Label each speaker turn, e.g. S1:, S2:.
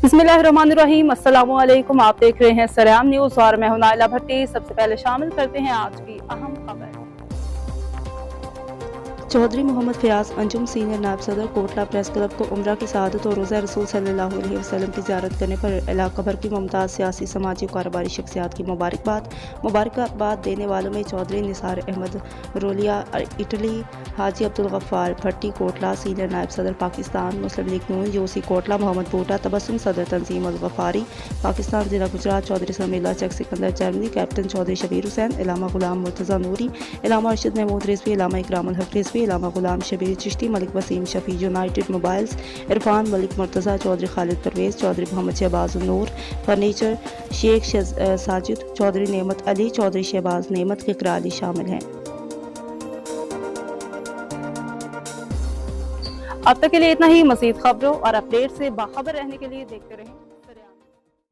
S1: बिस्मिल्लाहिर्रहमानिर्रहीम, अस्सलामु अलैकुम। आप देख रहे हैं सरेआम न्यूज़ और मैं हूं नाइला भट्टी। सबसे पहले शामिल करते हैं आज की अहम खबर। चौधरी मोहम्मद फयाज अंजुम सीनियर नायब सदर कोटला प्रेस क्लब को उम्रा की सआदत और रोज़ा रसूल सल्लल्लाहु अलैहि वसल्लम की ज़ियारत करने पर इलाका भर की मुमताज़ सियासी, समाजी और कारोबारी शख्सियात की मुबारकबाद देने वालों में चौधरी निसार अहमद रोलिया इटली, हाजी अब्दुल गफ्फार भट्टी कोटला सीनियर नायब सदर पाकिस्तान मुस्लिम लीग नून यूसी कोटला, मोहम्मद बूटा तबस्सुम सदर तंजीम अल गफ्फारी पाकिस्तान जिला गुजरात, चौधरी समीला चक सिकंदर जर्मनी, कैप्टन चौधरी शबीर हुसैन, इलामा गुलाम मुर्तज़ा नूरी, इलामा अरशद महमूद रिजवी, इलामा इकराम अल हक रिजवी, इलामा गुलाम शबीर चिश्ती, मलिक वसीम शफी यूनाइटेड मोबाइल्स, इरफान मलिक मुर्तज़ा, चौधरी खालिद परवेज़, चौधरी मोहम्मद शहबाज नूर फर्नीचर, शेख साजिद, चौधरी नेमत अली, चौधरी शहबाज नेमत के कराली शामिल हैं। अब तक के लिए इतना ही। मज़ीद खबरों और अपडेट से बाखबर रहने के लिए देखते रहें।